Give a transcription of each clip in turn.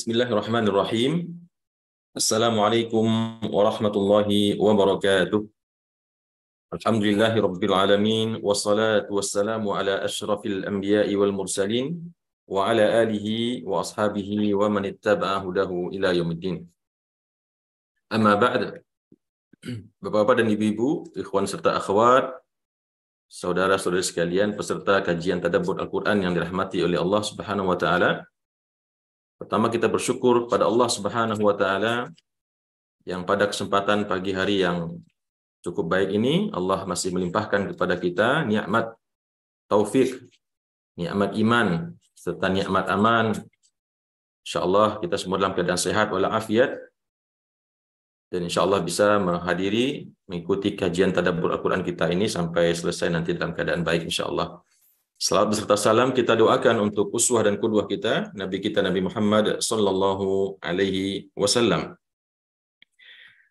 Bismillahirrahmanirrahim. Assalamualaikum warahmatullahi wabarakatuh. Alhamdulillahi rabbil alamin. Wassalatu wassalamu ala ashrafil anbiya'i wal mursalin. Wa ala alihi wa ashabihi wa man ittaba'a hudahu ila yaumiddin. Amma ba'd. Bapak-bapak dan ibu-ibu, ikhwan serta akhwat, saudara-saudari sekalian, peserta kajian tadabbur Al-Quran yang dirahmati oleh Allah Subhanahu wa Ta'ala. Pertama, kita bersyukur pada Allah Subhanahu wa Ta'ala yang pada kesempatan pagi hari yang cukup baik ini Allah masih melimpahkan kepada kita nikmat taufik, nikmat iman serta nikmat aman. Insyaallah kita semua dalam keadaan sehat walafiat dan insyaallah bisa menghadiri mengikuti kajian tadabbur Al-Quran kita ini sampai selesai nanti dalam keadaan baik insyaallah. Salawat beserta salam kita doakan untuk uswah dan qudwah kita, Nabi kita Nabi Muhammad sallallahu alaihi wasallam.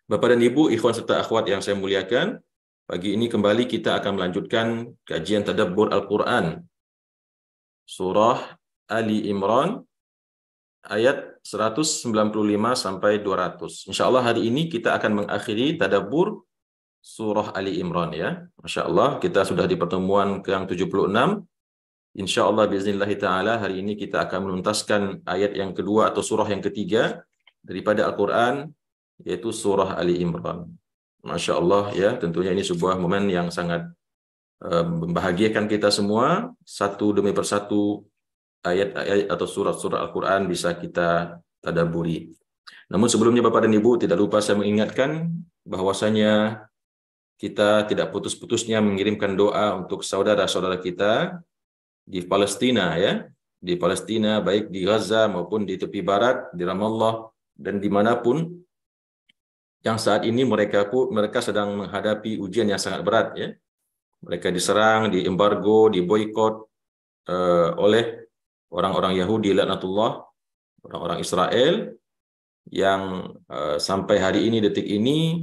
Bapak dan Ibu, ikhwan serta akhwat yang saya muliakan, pagi ini kembali kita akan melanjutkan kajian tadabbur Al-Quran. Surah Ali Imran ayat 195 sampai 200. Insyaallah hari ini kita akan mengakhiri tadabbur surah Ali Imran ya. Masyaallah kita sudah di pertemuan ke yang 76. InsyaAllah biiznillah ta'ala hari ini kita akan menuntaskan ayat yang kedua atau surah yang ketiga daripada Al-Quran, yaitu surah Ali Imran. Masya Allah ya, tentunya ini sebuah momen yang sangat membahagiakan kita semua. Satu demi persatu ayat-ayat atau surat-surat Al-Quran bisa kita tadabburi. Namun sebelumnya Bapak dan Ibu, tidak lupa saya mengingatkan bahwasanya kita tidak putus-putusnya mengirimkan doa untuk saudara-saudara kita di Palestina ya, di Palestina baik di Gaza maupun di tepi barat, di Ramallah dan dimanapun yang saat ini mereka sedang menghadapi ujian yang sangat berat ya. Mereka diserang, diembargo, diboikot oleh orang-orang Yahudi laknatullah, orang-orang Israel yang sampai hari ini detik ini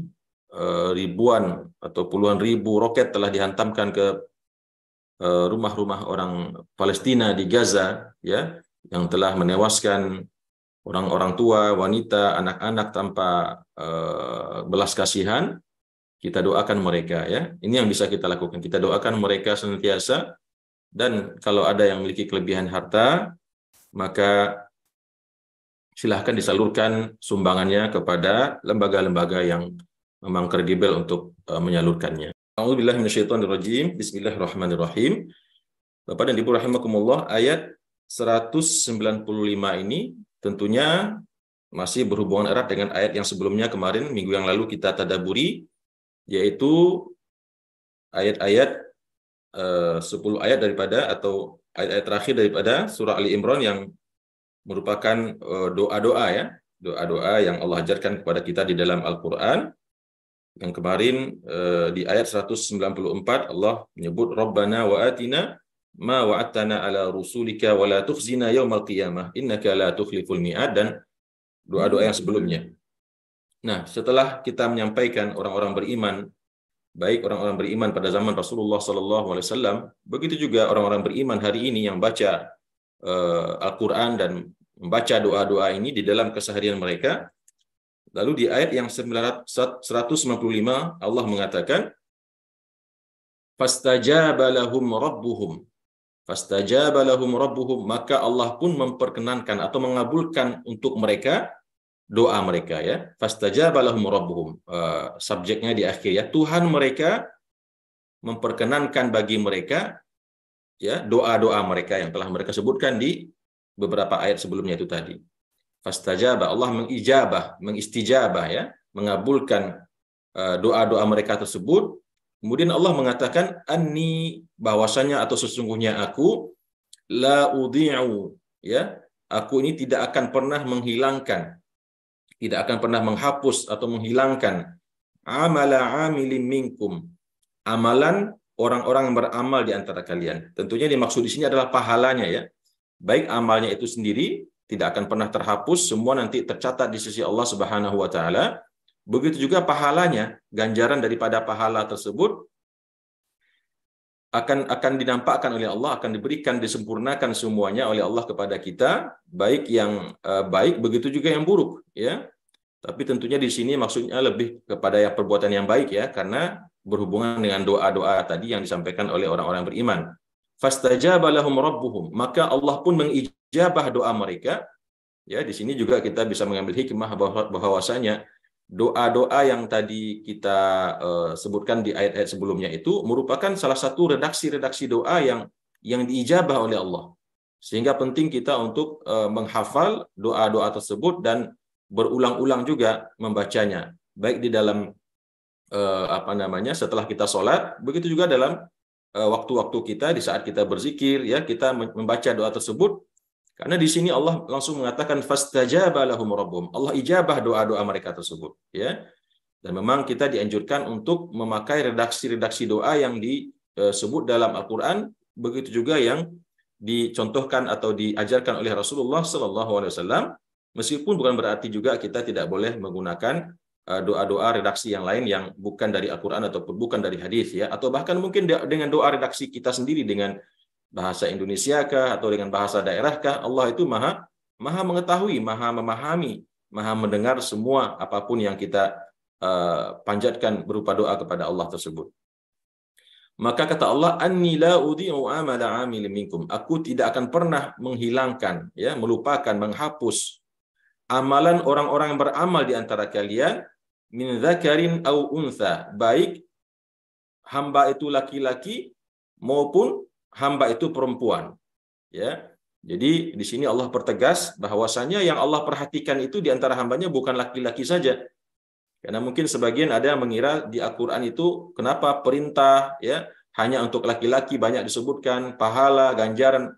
ribuan atau puluhan ribu roket telah dihantamkan ke rumah-rumah orang Palestina di Gaza ya, yang telah menewaskan orang-orang tua, wanita, anak-anak tanpa belas kasihan. Kita doakan mereka ya. Ini yang bisa kita lakukan. Kita doakan mereka senantiasa, dan kalau ada yang memiliki kelebihan harta, maka silahkan disalurkan sumbangannya kepada lembaga-lembaga yang memang kredibel untuk menyalurkannya. A'udzubillahi minasyaitonirrajim. Bismillahirrahmanirrahim. Bapak dan Ibu rahimakumullah, ayat 195 ini tentunya masih berhubungan erat dengan ayat yang sebelumnya kemarin minggu yang lalu kita tadabburi, yaitu ayat-ayat 10 ayat daripada atau ayat-ayat terakhir daripada surah Ali Imran yang merupakan doa-doa ya, doa-doa yang Allah ajarkan kepada kita di dalam Al-Qur'an. Yang kemarin di ayat 194 Allah menyebut Rabbana wa atina ma wa'adtana ala rusulika wa la tukhzina yaumal qiyamah innaka la tukhliful mi'ad, dan doa-doa yang sebelumnya. Nah, setelah kita menyampaikan orang-orang beriman, baik orang-orang beriman pada zaman Rasulullah sallallahu alaihi wasallam, begitu juga orang-orang beriman hari ini yang baca Al-Qur'an dan membaca doa-doa ini di dalam keseharian mereka. Lalu di ayat yang 195 Allah mengatakan fastajaba lahum rabbuhum. Fastajaba lahum rabbuhum, maka Allah pun memperkenankan atau mengabulkan untuk mereka doa mereka ya. Fastajaba lahum rabbuhum. Subjeknya di akhir ya. Tuhan mereka memperkenankan bagi mereka ya doa-doa mereka yang telah mereka sebutkan di beberapa ayat sebelumnya itu tadi. Fastajaba, Allah mengistijabah ya, mengabulkan doa-doa mereka tersebut. Kemudian Allah mengatakan anni, bahwasanya atau sesungguhnya aku la udhi'u ya, aku ini tidak akan pernah menghilangkan, tidak akan pernah menghapus atau menghilangkan amala amilin minkum, amalan orang-orang yang beramal di antara kalian. Tentunya dimaksud di sini adalah pahalanya ya. Baik amalnya itu sendiri tidak akan pernah terhapus, semua nanti tercatat di sisi Allah Subhanahu wa Ta'ala. Begitu juga pahalanya, ganjaran daripada pahala tersebut akan dinampakkan oleh Allah, akan diberikan, disempurnakan semuanya oleh Allah kepada kita, baik yang baik, begitu juga yang buruk, ya. Tapi tentunya di sini maksudnya lebih kepada yang perbuatan yang baik, ya, karena berhubungan dengan doa-doa tadi yang disampaikan oleh orang-orang beriman. Fastajaba lahum rabbuhum, maka Allah pun mengijabah doa mereka. Ya, di sini juga kita bisa mengambil hikmah bahwasanya doa-doa yang tadi kita sebutkan di ayat-ayat sebelumnya itu merupakan salah satu redaksi-redaksi doa yang diijabah oleh Allah. Sehingga penting kita untuk menghafal doa-doa tersebut dan berulang-ulang juga membacanya, baik di dalam setelah kita sholat, begitu juga dalam waktu-waktu kita di saat kita berzikir, ya, kita membaca doa tersebut. Karena di sini Allah langsung mengatakan fastajaba lahum rabbuhum. Allah ijabah doa-doa mereka tersebut, ya. Dan memang kita dianjurkan untuk memakai redaksi-redaksi doa yang disebut dalam Al-Qur'an, begitu juga yang dicontohkan atau diajarkan oleh Rasulullah sallallahu alaihi wasallam, meskipun bukan berarti juga kita tidak boleh menggunakan doa-doa redaksi yang lain yang bukan dari Al-Qur'an ataupun bukan dari hadis, ya, atau bahkan mungkin dengan doa redaksi kita sendiri dengan bahasa Indonesia kah atau dengan bahasa daerah kah, Allah itu maha mengetahui, maha memahami, maha mendengar semua apapun yang kita panjatkan berupa doa kepada Allah tersebut. Maka kata Allah, anni la udhi'u amala 'amilin minkum, aku tidak akan pernah menghilangkan, ya, melupakan, menghapus amalan orang-orang yang beramal di antara kalian, min dzakarin au untha, baik hamba itu laki-laki maupun hamba itu perempuan, ya. Jadi di sini Allah pertegas bahwasanya yang Allah perhatikan itu di antara hambanya bukan laki-laki saja. Karena mungkin sebagian ada yang mengira di Al-Qur'an itu kenapa perintah, ya, hanya untuk laki-laki banyak disebutkan, pahala, ganjaran,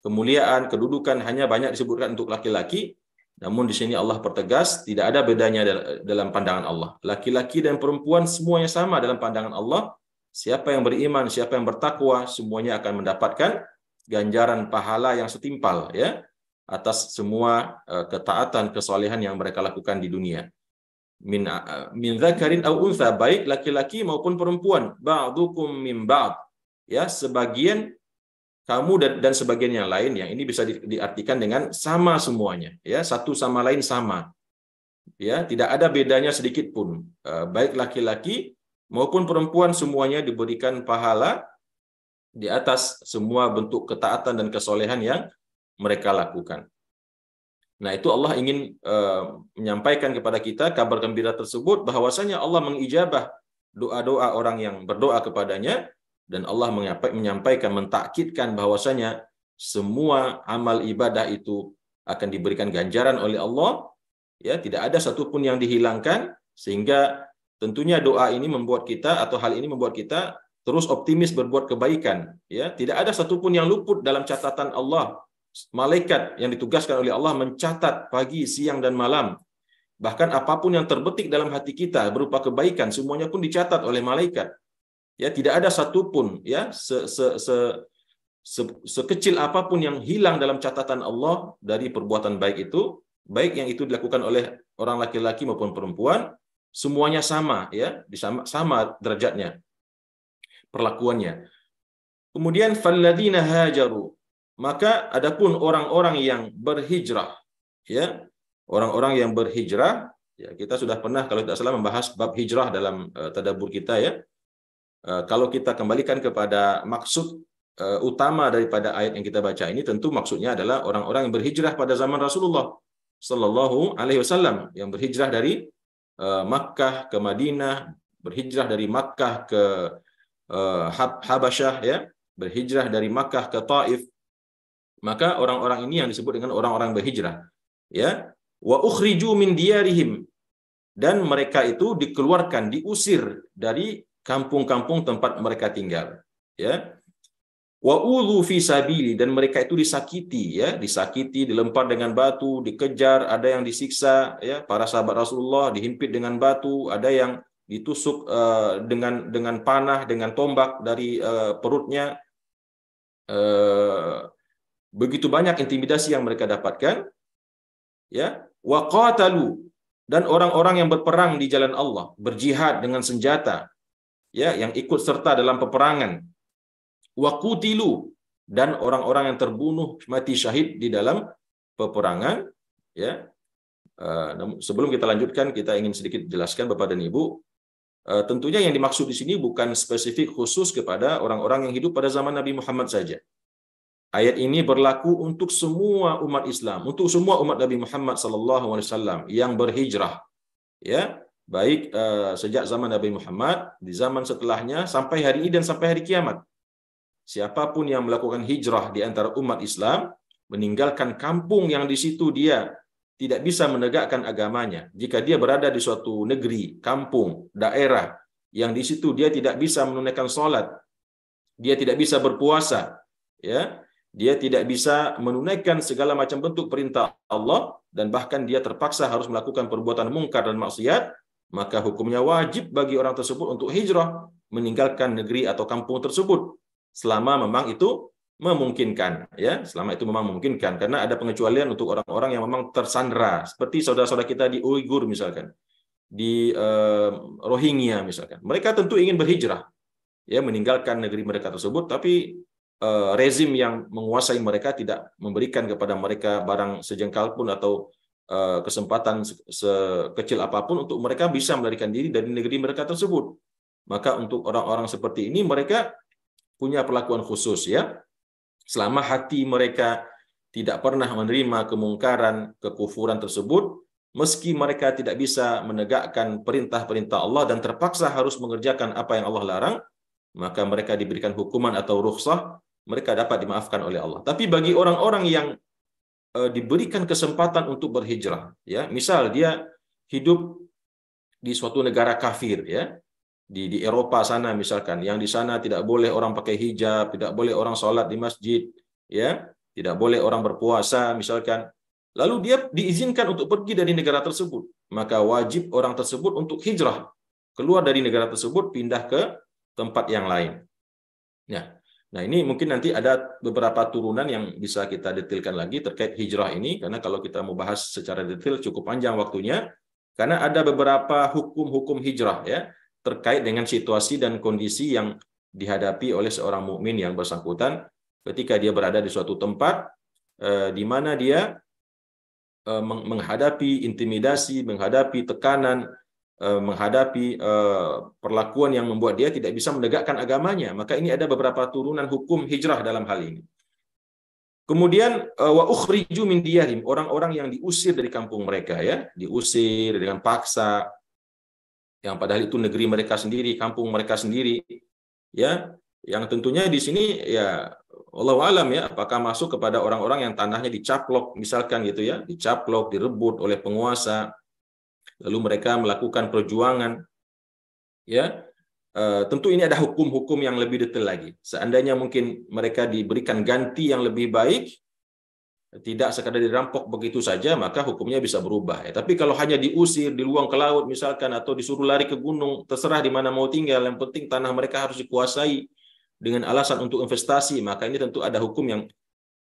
kemuliaan, kedudukan hanya banyak disebutkan untuk laki-laki. Namun di sini Allah pertegas tidak ada bedanya dalam pandangan Allah. Laki-laki dan perempuan semuanya sama dalam pandangan Allah. Siapa yang beriman, siapa yang bertakwa, semuanya akan mendapatkan ganjaran pahala yang setimpal, ya, atas semua ketaatan, kesolehan yang mereka lakukan di dunia. Min dzakarin au untha, baik laki-laki maupun perempuan, ba'dukum min ba'd, ya, sebagian kamu dan sebagian yang lain, yang ini bisa diartikan dengan sama semuanya, ya, satu sama lain sama, ya, tidak ada bedanya sedikit pun, baik laki-laki maupun perempuan semuanya diberikan pahala di atas semua bentuk ketaatan dan kesolehan yang mereka lakukan. Nah, itu Allah ingin menyampaikan kepada kita kabar gembira tersebut, bahwasanya Allah mengijabah doa-doa orang yang berdoa kepadanya, dan Allah menyampaikan, mentakkidkan bahwasanya semua amal ibadah itu akan diberikan ganjaran oleh Allah, ya, tidak ada satupun yang dihilangkan, sehingga tentunya doa ini membuat kita, atau hal ini membuat kita terus optimis berbuat kebaikan, ya. Tidak ada satupun yang luput dalam catatan Allah. Malaikat yang ditugaskan oleh Allah mencatat pagi, siang, dan malam. Bahkan apapun yang terbetik dalam hati kita berupa kebaikan, semuanya pun dicatat oleh malaikat. Ya, tidak ada satupun, ya, sekecil apapun yang hilang dalam catatan Allah dari perbuatan baik itu, baik yang itu dilakukan oleh orang laki-laki maupun perempuan, semuanya sama, ya, sama derajatnya, perlakuannya. Kemudian falladzina hajaru, maka adapun orang-orang yang berhijrah, ya, orang-orang yang berhijrah, ya, kita sudah pernah kalau tidak salah membahas bab hijrah dalam tadabbur kita, ya. Kalau kita kembalikan kepada maksud utama daripada ayat yang kita baca ini, tentu maksudnya adalah orang-orang yang berhijrah pada zaman Rasulullah Sallallahu Alaihi Wasallam, yang berhijrah dari Makkah ke Madinah, berhijrah dari Makkah ke Habasyah, ya, berhijrah dari Makkah ke Taif. Maka orang-orang ini yang disebut dengan orang-orang berhijrah, ya. Wa ukhriju min diyarihim, dan mereka itu dikeluarkan, diusir dari kampung-kampung tempat mereka tinggal, ya. Wa udhu fi sabili, dan mereka itu disakiti, ya, disakiti, dilempar dengan batu, dikejar, ada yang disiksa, ya, para sahabat Rasulullah dihimpit dengan batu, ada yang ditusuk dengan panah, dengan tombak dari perutnya. Begitu banyak intimidasi yang mereka dapatkan, ya. Wa qatalu, dan orang-orang yang berperang di jalan Allah, berjihad dengan senjata, ya, yang ikut serta dalam peperangan, wa qutilu, dan orang-orang yang terbunuh mati syahid di dalam peperangan, ya. Sebelum kita lanjutkan, kita ingin sedikit jelaskan Bapak dan Ibu, tentunya yang dimaksud di sini bukan spesifik khusus kepada orang-orang yang hidup pada zaman Nabi Muhammad saja. Ayat ini berlaku untuk semua umat Islam, untuk semua umat Nabi Muhammad SAW yang berhijrah, ya, baik sejak zaman Nabi Muhammad, di zaman setelahnya, sampai hari ini dan sampai hari kiamat. Siapapun yang melakukan hijrah di antara umat Islam, meninggalkan kampung yang di situ dia tidak bisa menegakkan agamanya. Jika dia berada di suatu negeri, kampung, daerah, yang di situ dia tidak bisa menunaikan sholat, dia tidak bisa berpuasa, ya, dia tidak bisa menunaikan segala macam bentuk perintah Allah, dan bahkan dia terpaksa harus melakukan perbuatan mungkar dan maksiat, maka hukumnya wajib bagi orang tersebut untuk hijrah, meninggalkan negeri atau kampung tersebut, selama memang itu memungkinkan, ya, selama itu memang memungkinkan, karena ada pengecualian untuk orang-orang yang memang tersandera, seperti saudara-saudara kita di Uighur misalkan, di Rohingya misalkan. Mereka tentu ingin berhijrah, ya, meninggalkan negeri mereka tersebut, tapi rezim yang menguasai mereka tidak memberikan kepada mereka barang sejengkal pun atau kesempatan sekecil apapun untuk mereka bisa melarikan diri dari negeri mereka tersebut. Maka untuk orang-orang seperti ini, mereka punya perlakuan khusus, ya. Selama hati mereka tidak pernah menerima kemungkaran, kekufuran tersebut, meski mereka tidak bisa menegakkan perintah-perintah Allah dan terpaksa harus mengerjakan apa yang Allah larang, maka mereka diberikan hukuman atau rukhsah, mereka dapat dimaafkan oleh Allah. Tapi bagi orang-orang yang diberikan kesempatan untuk berhijrah, ya, misal dia hidup di suatu negara kafir, ya, di Eropa sana misalkan, yang di sana tidak boleh orang pakai hijab, tidak boleh orang sholat di masjid, ya, tidak boleh orang berpuasa misalkan, lalu dia diizinkan untuk pergi dari negara tersebut, maka wajib orang tersebut untuk hijrah, keluar dari negara tersebut, pindah ke tempat yang lain. Nah, ini mungkin nanti ada beberapa turunan yang bisa kita detailkan lagi terkait hijrah ini, karena kalau kita mau bahas secara detail cukup panjang waktunya, karena ada beberapa hukum-hukum hijrah, ya, terkait dengan situasi dan kondisi yang dihadapi oleh seorang mukmin yang bersangkutan ketika dia berada di suatu tempat di mana dia menghadapi intimidasi, menghadapi tekanan, menghadapi perlakuan yang membuat dia tidak bisa menegakkan agamanya. Maka ini ada beberapa turunan hukum hijrah dalam hal ini. Kemudian wa ukhriju min diyarihim, orang-orang yang diusir dari kampung mereka, ya, diusir dengan paksa, yang padahal itu negeri mereka sendiri, kampung mereka sendiri, ya, yang tentunya di sini, ya, Allahu alam, ya, apakah masuk kepada orang-orang yang tanahnya dicaplok misalkan gitu, ya, dicaplok, direbut oleh penguasa, lalu mereka melakukan perjuangan, ya. Tentu ini ada hukum-hukum yang lebih detail lagi. Seandainya mungkin mereka diberikan ganti yang lebih baik, tidak sekadar dirampok begitu saja, maka hukumnya bisa berubah, ya. Tapi kalau hanya diusir, diluang ke laut misalkan, atau disuruh lari ke gunung, terserah di mana mau tinggal, yang penting tanah mereka harus dikuasai dengan alasan untuk investasi, maka ini tentu ada hukum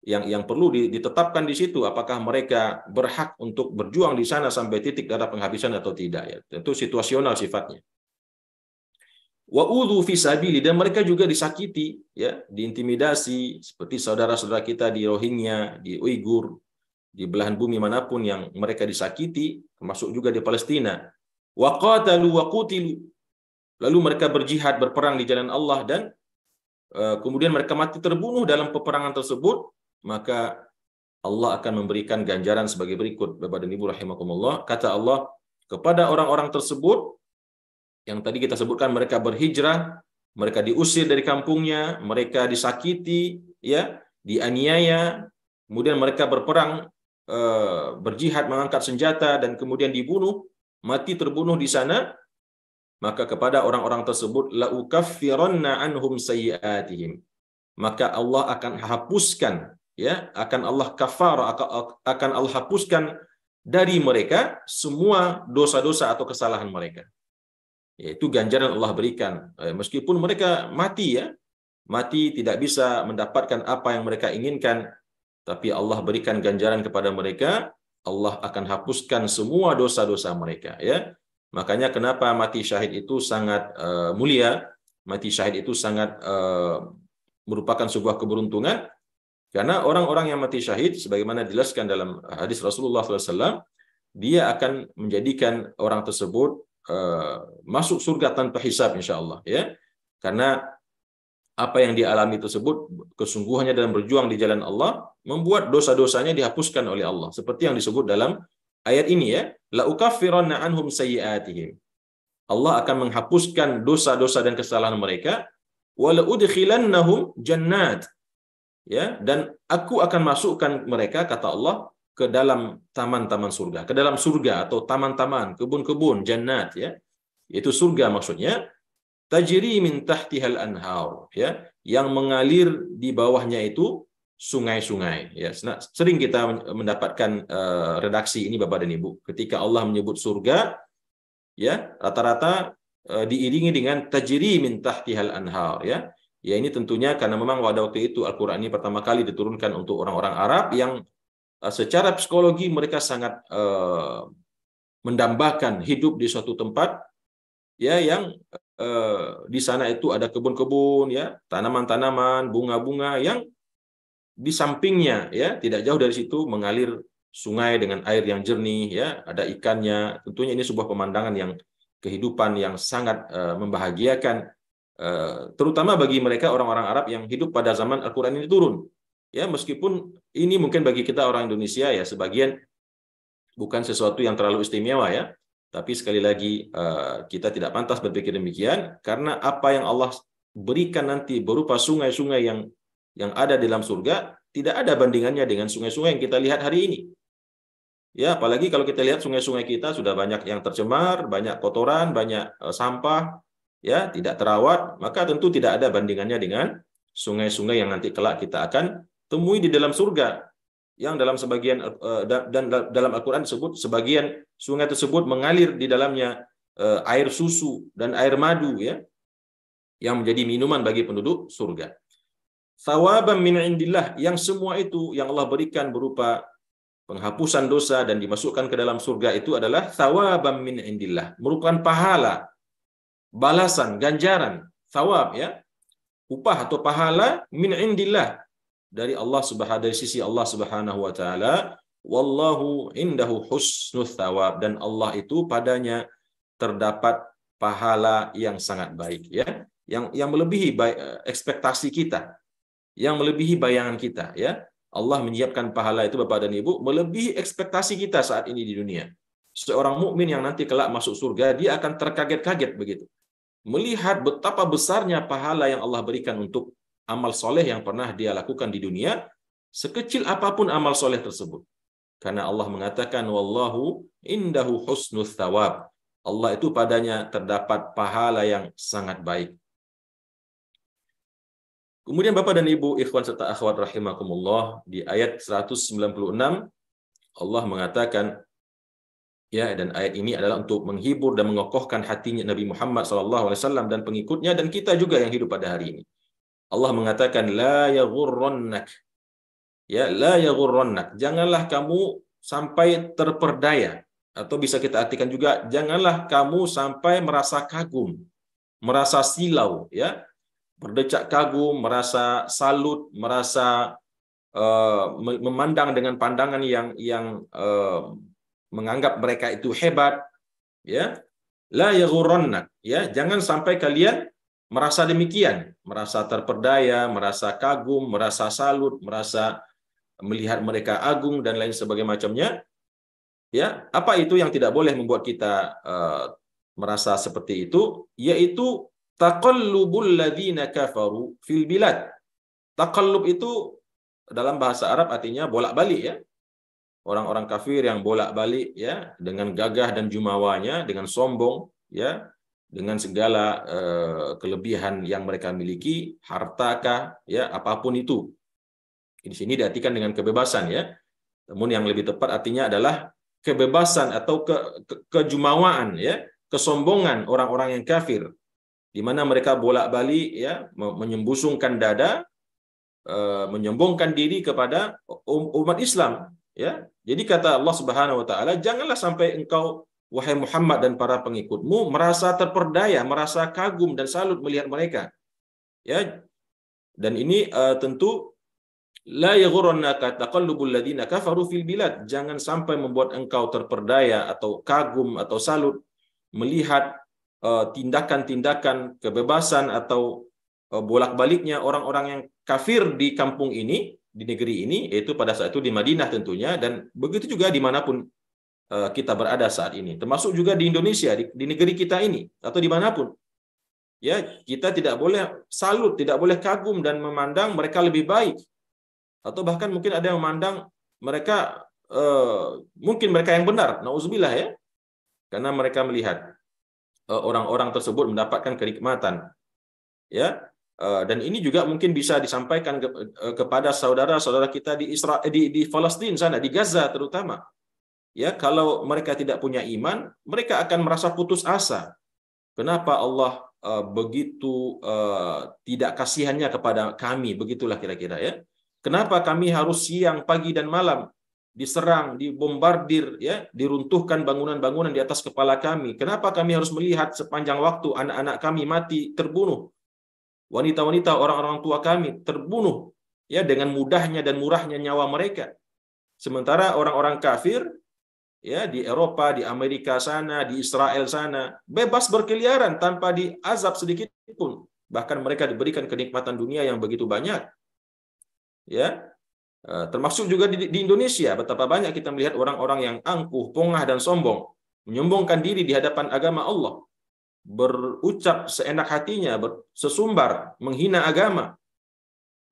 yang perlu ditetapkan di situ, apakah mereka berhak untuk berjuang di sana sampai titik darah penghabisan atau tidak, ya. Tentu situasional sifatnya. Wa udhu fi sabili, dan mereka juga disakiti, ya, diintimidasi, seperti saudara-saudara kita di Rohingya, di Uighur, di belahan bumi manapun yang mereka disakiti, termasuk juga di Palestina. Wa qatalu wa qutilu, lalu mereka berjihad, berperang di jalan Allah, dan kemudian mereka mati terbunuh dalam peperangan tersebut, maka Allah akan memberikan ganjaran sebagai berikut. Bapak dan Ibu rahimakumullah, kata Allah kepada orang-orang tersebut yang tadi kita sebutkan, mereka berhijrah, mereka diusir dari kampungnya, mereka disakiti, ya, dianiaya, kemudian mereka berperang, berjihad, mengangkat senjata, dan kemudian dibunuh, mati terbunuh di sana, maka kepada orang-orang tersebut la ukaffiranna anhum sayyi'atihim, maka Allah akan hapuskan, ya, akan Allah kafar, akan Allah hapuskan dari mereka semua dosa-dosa atau kesalahan mereka. Yaitu ganjaran Allah berikan, meskipun mereka mati, ya, mati tidak bisa mendapatkan apa yang mereka inginkan, tapi Allah berikan ganjaran kepada mereka, Allah akan hapuskan semua dosa-dosa mereka, ya. Makanya kenapa mati syahid itu sangat mulia, mati syahid itu sangat merupakan sebuah keberuntungan, karena orang-orang yang mati syahid, sebagaimana dijelaskan dalam hadis Rasulullah SAW, dia akan menjadikan orang tersebut masuk surga tanpa hisab, insya Allah, ya, karena apa yang dialami tersebut, kesungguhannya dalam berjuang di jalan Allah, membuat dosa-dosanya dihapuskan oleh Allah. Seperti yang disebut dalam ayat ini, ya, la ukaffiranna anhum sayyi'atihim. Allah akan menghapuskan dosa-dosa dan kesalahan mereka, wa la udkhilannahum jannat. Ya, dan aku akan masukkan mereka, kata Allah, ke dalam taman-taman surga, ke dalam surga atau taman-taman, kebun-kebun, jannat, ya. Itu surga maksudnya. Tajri min tahtihal anhar, ya, yang mengalir di bawahnya itu sungai-sungai, ya. Sering kita mendapatkan redaksi ini, Bapak dan Ibu, ketika Allah menyebut surga, ya, rata-rata diiringi dengan tajri min tahtihal anhar, ya. Ya, ini tentunya karena memang pada waktu itu Al-Qur'an ini pertama kali diturunkan untuk orang-orang Arab yang secara psikologi mereka sangat mendambakan hidup di suatu tempat, ya, yang di sana itu ada kebun-kebun, ya, tanaman-tanaman, bunga-bunga yang di sampingnya, ya, tidak jauh dari situ mengalir sungai dengan air yang jernih, ya, ada ikannya. Tentunya ini sebuah pemandangan yang kehidupan yang sangat membahagiakan, terutama bagi mereka orang-orang Arab yang hidup pada zaman Al-Qur'an ini turun. Ya, meskipun ini mungkin bagi kita orang Indonesia, ya, sebagian bukan sesuatu yang terlalu istimewa, ya. Tapi sekali lagi kita tidak pantas berpikir demikian, karena apa yang Allah berikan nanti berupa sungai-sungai yang ada di dalam surga tidak ada bandingannya dengan sungai-sungai yang kita lihat hari ini. Ya, apalagi kalau kita lihat sungai-sungai kita sudah banyak yang tercemar, banyak kotoran, banyak sampah, ya, tidak terawat, maka tentu tidak ada bandingannya dengan sungai-sungai yang nanti kelak kita akan temui di dalam surga. Yang dalam sebagian dan dalam Al-Qur'an disebut sebagian sungai tersebut mengalir di dalamnya air susu dan air madu, ya, yang menjadi minuman bagi penduduk surga. Thawaban min indillah, yang semua itu yang Allah berikan berupa penghapusan dosa dan dimasukkan ke dalam surga itu adalah thawaban min indillah, merupakan pahala, balasan, ganjaran, thawab, ya, upah atau pahala min indillah, dari Allah Subhanahu, dari sisi Allah Subhanahu wa taala. Wallahu indahu husnul thawab, dan Allah itu padanya terdapat pahala yang sangat baik, ya, yang melebihi ekspektasi kita, yang melebihi bayangan kita, ya. Allah menyiapkan pahala itu, Bapak dan Ibu, melebihi ekspektasi kita saat ini di dunia. Seorang mukmin yang nanti kelak masuk surga, dia akan terkaget-kaget begitu, melihat betapa besarnya pahala yang Allah berikan untuk amal soleh yang pernah dia lakukan di dunia, sekecil apapun amal soleh tersebut. Karena Allah mengatakan, wallahu indahu husnul thawab. Allah itu padanya terdapat pahala yang sangat baik. Kemudian Bapak dan Ibu, ikhwan serta akhwat rahimakumullah, di ayat 196, Allah mengatakan, ya, dan ayat ini adalah untuk menghibur dan mengokohkan hatinya Nabi Muhammad SAW dan pengikutnya, dan kita juga yang hidup pada hari ini. Allah mengatakan, la yaghurrannak, ya, la yaghurrannak, janganlah kamu sampai terperdaya, atau bisa kita artikan juga, janganlah kamu sampai merasa kagum, merasa silau, ya, berdecak kagum, merasa salut, merasa memandang dengan pandangan yang menganggap mereka itu hebat, ya. La yaghurrannak, ya, jangan sampai kalian merasa demikian, merasa terperdaya, merasa kagum, merasa salut, merasa melihat mereka agung dan lain sebagainya macamnya. Ya, apa itu yang tidak boleh membuat kita merasa seperti itu? Yaitu taqallubul ladzina kafaru fil bilad. Taqallub itu dalam bahasa Arab artinya bolak-balik, ya. Orang-orang kafir yang bolak-balik, ya, dengan gagah dan jumawanya, dengan sombong, ya, dengan segala kelebihan yang mereka miliki, hartakah, ya, apapun itu. Di sini diartikan dengan kebebasan, ya. Namun yang lebih tepat artinya adalah kebebasan atau kejumawaan, ya, kesombongan orang-orang yang kafir, di mana mereka bolak-balik, ya, menyembusungkan dada, menyombongkan diri kepada umat Islam, ya. Jadi kata Allah Subhanahu wa taala, janganlah sampai engkau, wahai Muhammad dan para pengikutmu, merasa terperdaya, merasa kagum dan salut melihat mereka. Ya. Dan ini tentu la yaghurrannaka taqallubul ladzina kafaru fil bilad. Jangan sampai membuat engkau terperdaya atau kagum atau salut melihat tindakan-tindakan kebebasan atau bolak-baliknya orang-orang yang kafir di kampung ini, di negeri ini, yaitu pada saat itu di Madinah tentunya, dan begitu juga dimanapun kita berada saat ini, termasuk juga di Indonesia, di negeri kita ini, atau dimanapun. Ya, kita tidak boleh salut, tidak boleh kagum dan memandang mereka lebih baik, atau bahkan mungkin ada yang memandang mereka mungkin mereka yang benar, nauzubillah ya, karena mereka melihat orang-orang tersebut mendapatkan kenikmatan, ya. Dan ini juga mungkin bisa disampaikan kepada saudara-saudara kita di Israel, di Palestina sana, di Gaza terutama. Ya, kalau mereka tidak punya iman, mereka akan merasa putus asa. Kenapa Allah begitu tidak kasihannya kepada kami, begitulah kira-kira ya. Kenapa kami harus siang, pagi dan malam diserang, dibombardir, ya, diruntuhkan bangunan-bangunan di atas kepala kami? Kenapa kami harus melihat sepanjang waktu anak-anak kami mati, terbunuh? Wanita-wanita, orang-orang tua kami terbunuh, ya, dengan mudahnya dan murahnya nyawa mereka. Sementara orang-orang kafir, ya, di Eropa, di Amerika sana, di Israel sana, bebas berkeliaran tanpa diazab sedikit pun. Bahkan mereka diberikan kenikmatan dunia yang begitu banyak. Ya, termasuk juga di Indonesia, betapa banyak kita melihat orang-orang yang angkuh, pongah dan sombong, menyombongkan diri di hadapan agama Allah, berucap seenak hatinya, sesumbar, menghina agama,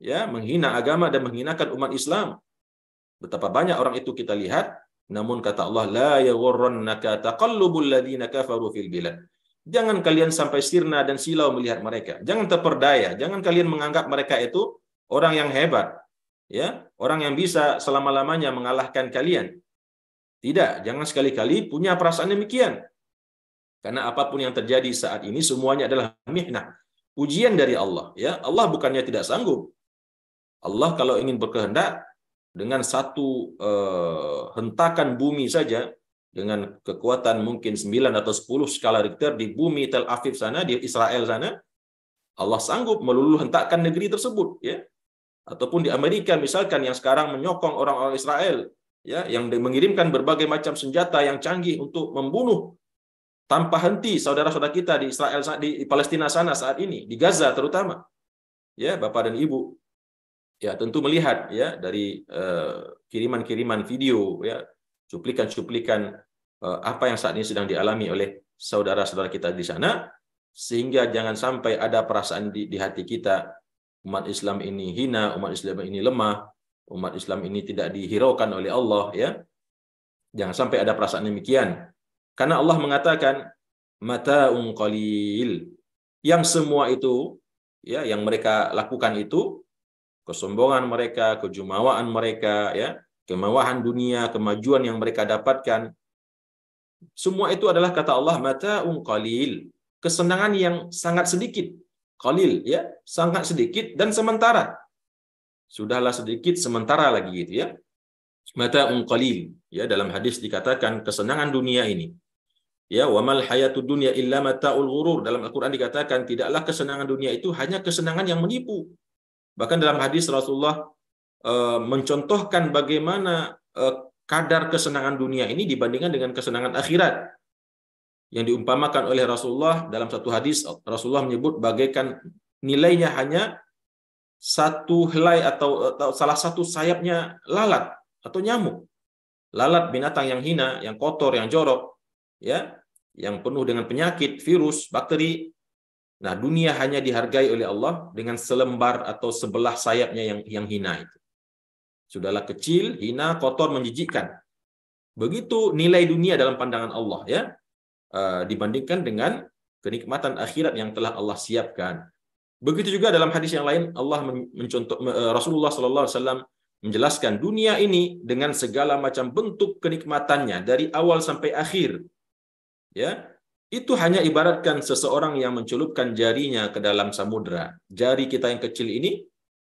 ya, menghina agama dan menghinakan umat Islam. Betapa banyak orang itu kita lihat. Namun kata Allah, la yaghurrannaka taqallubul ladzina kafaru fil bilad. Jangan kalian sampai sirna dan silau melihat mereka. Jangan terperdaya, jangan kalian menganggap mereka itu orang yang hebat, ya, orang yang bisa selama-lamanya mengalahkan kalian. Tidak, jangan sekali-kali punya perasaan demikian. Karena apapun yang terjadi saat ini semuanya adalah mihnah, ujian dari Allah, ya. Allah bukannya tidak sanggup. Allah kalau ingin berkehendak, dengan satu hentakan bumi saja, dengan kekuatan mungkin 9 atau 10 skala Richter di bumi Tel Aviv sana, di Israel sana, Allah sanggup meluluh hentakkan negeri tersebut, ya. Ataupun di Amerika misalkan, yang sekarang menyokong orang-orang Israel, ya, yang mengirimkan berbagai macam senjata yang canggih untuk membunuh tanpa henti saudara-saudara kita di Israel, di Palestina sana saat ini, di Gaza terutama. Ya, Bapak dan Ibu, ya, tentu melihat, ya, dari kiriman-kiriman video, ya, cuplikan-cuplikan apa yang saat ini sedang dialami oleh saudara-saudara kita di sana, sehingga jangan sampai ada perasaan di hati kita, umat Islam ini hina, umat Islam ini lemah, umat Islam ini tidak dihiraukan oleh Allah, ya. Jangan sampai ada perasaan demikian. Karena Allah mengatakan mata'un qalil. Yang semua itu, ya, yang mereka lakukan itu, kesombongan mereka, kejumawaan mereka, ya, kemewahan dunia, kemajuan yang mereka dapatkan, semua itu adalah kata Allah mata'un qalil, kesenangan yang sangat sedikit. Qalil, ya, sangat sedikit dan sementara. Sudahlah sedikit, sementara lagi gitu, ya. Mata'un qalil, ya, dalam hadis dikatakan kesenangan dunia ini, ya, wamal hayatud dunya illa mata'ul ghurur. Dalam Al-Qur'an dikatakan tidaklah kesenangan dunia itu hanya kesenangan yang menipu. Bahkan dalam hadis Rasulullah mencontohkan bagaimana kadar kesenangan dunia ini dibandingkan dengan kesenangan akhirat. Yang diumpamakan oleh Rasulullah dalam satu hadis, Rasulullah menyebut bagaikan nilainya hanya satu helai atau salah satu sayapnya lalat atau nyamuk. Lalat, binatang yang hina, yang kotor, yang jorok, ya, yang penuh dengan penyakit, virus, bakteri. Nah, dunia hanya dihargai oleh Allah dengan selembar atau sebelah sayapnya yang hina itu. Sudahlah kecil, hina, kotor, menjijikkan. Begitu nilai dunia dalam pandangan Allah, ya, dibandingkan dengan kenikmatan akhirat yang telah Allah siapkan. Begitu juga dalam hadis yang lain, Allah Rasulullah SAW menjelaskan dunia ini dengan segala macam bentuk kenikmatannya dari awal sampai akhir, ya. Itu hanya ibaratkan seseorang yang mencelupkan jarinya ke dalam samudra. Jari kita yang kecil ini,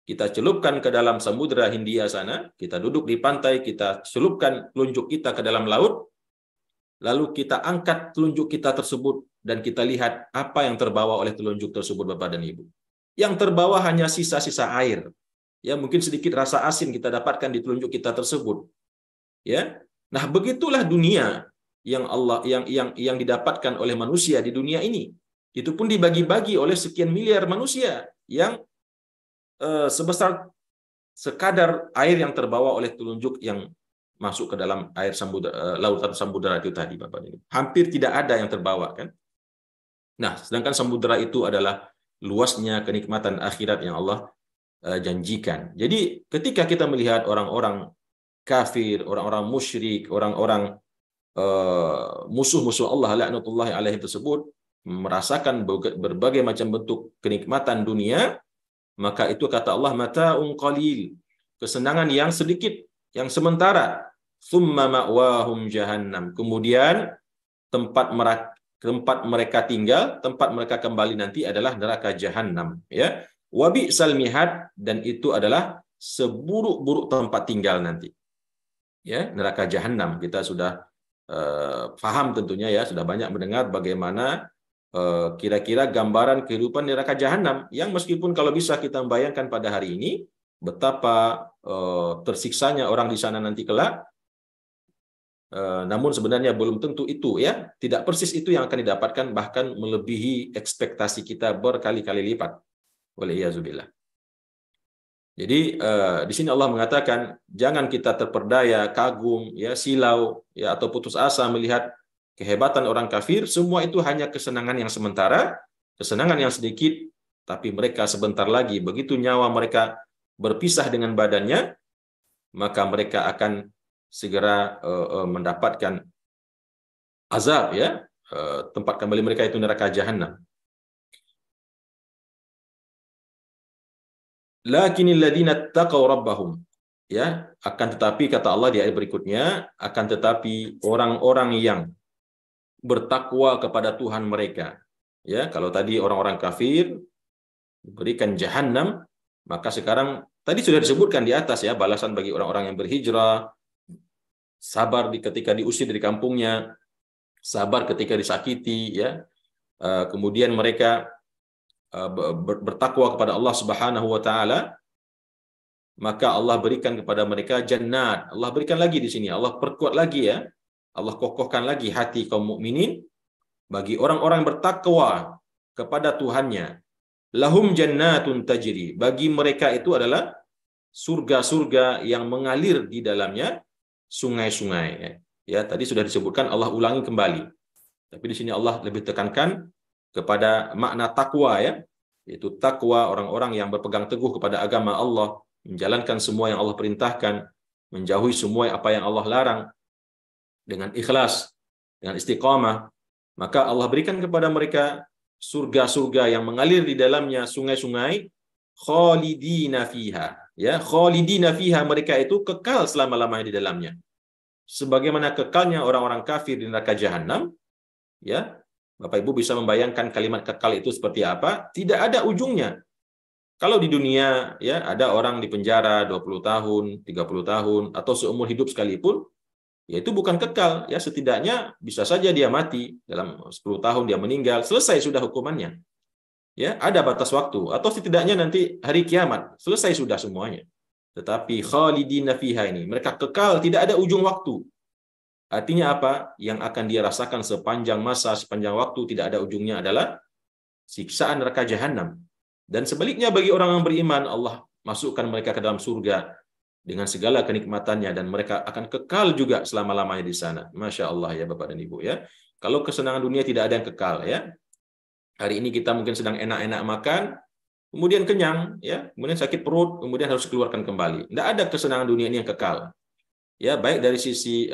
kita celupkan ke dalam samudra Hindia sana, kita duduk di pantai, kita celupkan telunjuk kita ke dalam laut, lalu kita angkat telunjuk kita tersebut, dan kita lihat apa yang terbawa oleh telunjuk tersebut, Bapak dan Ibu. Yang terbawa hanya sisa-sisa air. Ya, mungkin sedikit rasa asin kita dapatkan di telunjuk kita tersebut. Ya. Nah, begitulah dunia yang yang didapatkan oleh manusia di dunia ini. Itu pun dibagi-bagi oleh sekian miliar manusia yang sebesar sekadar air yang terbawa oleh telunjuk yang masuk ke dalam air lautan samudera itu tadi, Bapak ini. Hampir tidak ada yang terbawa, kan? Nah, sedangkan samudera itu adalah luasnya kenikmatan akhirat yang Allah janjikan. Jadi, ketika kita melihat orang-orang kafir, orang-orang musyrik, orang-orang musuh-musuh Allah laknatullahi alaihi tersebut merasakan berbagai macam bentuk kenikmatan dunia, maka itu kata Allah mata'un qalil, kesenangan yang sedikit, yang sementara. Tsumma ma'wahum jahannam, kemudian tempat mereka tinggal, tempat mereka kembali nanti adalah neraka jahanam, ya. Wa bi'sal mihad, dan itu adalah seburuk-buruk tempat tinggal nanti. Ya, neraka jahanam. Kita sudah paham tentunya ya, sudah banyak mendengar bagaimana kira-kira gambaran kehidupan neraka jahanam, yang meskipun kalau bisa kita membayangkan pada hari ini betapa tersiksanya orang di sana nanti kelak, namun sebenarnya belum tentu itu ya, tidak persis itu yang akan didapatkan, bahkan melebihi ekspektasi kita berkali-kali lipat. Waliyazubillah. Jadi di sini Allah mengatakan jangan kita terperdaya, kagum, ya, silau, ya, atau putus asa melihat kehebatan orang kafir. Semua itu hanya kesenangan yang sementara, kesenangan yang sedikit, tapi mereka sebentar lagi begitu nyawa mereka berpisah dengan badannya, maka mereka akan segera mendapatkan azab, ya, tempat kembali mereka itu neraka jahanam. Lakinil ladzina taqaw rabbahum, ya, akan tetapi kata Allah di ayat berikutnya, akan tetapi orang-orang yang bertakwa kepada Tuhan mereka. Ya, kalau tadi orang-orang kafir diberikan jahanam, maka sekarang tadi sudah disebutkan di atas ya, balasan bagi orang-orang yang berhijrah, sabar ketika diusir dari kampungnya, sabar ketika disakiti, ya. Kemudian mereka bertakwa kepada Allah Subhanahu wa taala, maka Allah berikan kepada mereka jannat. Allah berikan lagi di sini, Allah perkuat lagi ya. Allah kokohkan lagi hati kaum mukminin bagi orang-orang bertakwa kepada Tuhannya. Lahum jannatun tajri. Bagi mereka itu adalah surga-surga yang mengalir di dalamnya sungai-sungai. Ya, tadi sudah disebutkan, Allah ulangi kembali. Tapi di sini Allah lebih tekankan kepada makna takwa ya, yaitu takwa orang-orang yang berpegang teguh kepada agama Allah, menjalankan semua yang Allah perintahkan, menjauhi semua apa yang Allah larang dengan ikhlas, dengan istiqamah, maka Allah berikan kepada mereka surga-surga yang mengalir di dalamnya sungai-sungai, khalidina fiha, ya, khalidina fiha, mereka itu kekal selama-lamanya di dalamnya. Sebagaimana kekalnya orang-orang kafir di neraka jahanam, ya. Bapak Ibu bisa membayangkan kalimat kekal itu seperti apa? Tidak ada ujungnya. Kalau di dunia ya ada orang di penjara 20 tahun, 30 tahun atau seumur hidup sekalipun, ya itu bukan kekal, ya, setidaknya bisa saja dia mati dalam 10 tahun, dia meninggal, selesai sudah hukumannya. Ya, ada batas waktu, atau setidaknya nanti hari kiamat, selesai sudah semuanya. Tetapi khalidina fiha ini, mereka kekal, tidak ada ujung waktu. Artinya apa? Yang akan dia rasakan sepanjang masa, sepanjang waktu, tidak ada ujungnya adalah siksaan neraka jahanam. Dan sebaliknya bagi orang yang beriman, Allah masukkan mereka ke dalam surga dengan segala kenikmatannya, dan mereka akan kekal juga selama-lamanya di sana. Masya Allah ya Bapak dan Ibu ya. Kalau kesenangan dunia tidak ada yang kekal ya. Hari ini kita mungkin sedang enak-enak makan, kemudian kenyang ya, kemudian sakit perut, kemudian harus dikeluarkan kembali. Tidak ada kesenangan dunia ini yang kekal. Ya, baik dari sisi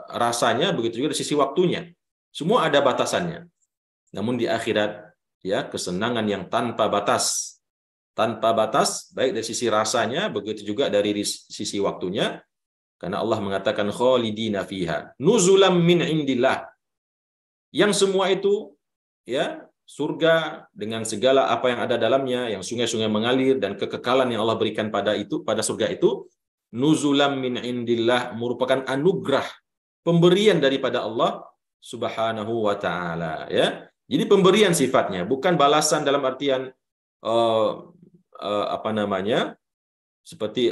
rasanya, begitu juga dari sisi waktunya. Semua ada batasannya. Namun di akhirat, ya, kesenangan yang tanpa batas. Tanpa batas, baik dari sisi rasanya, begitu juga dari sisi waktunya. Karena Allah mengatakan khalidina fiha, nuzulam min indillah. Yang semua itu, ya, surga dengan segala apa yang ada dalamnya, yang sungai-sungai mengalir dan kekekalan yang Allah berikan pada surga itu, nuzulam min indillah, merupakan anugerah, pemberian daripada Allah Subhanahu wa taala ya. Jadi pemberian sifatnya, bukan balasan dalam artian apa namanya, seperti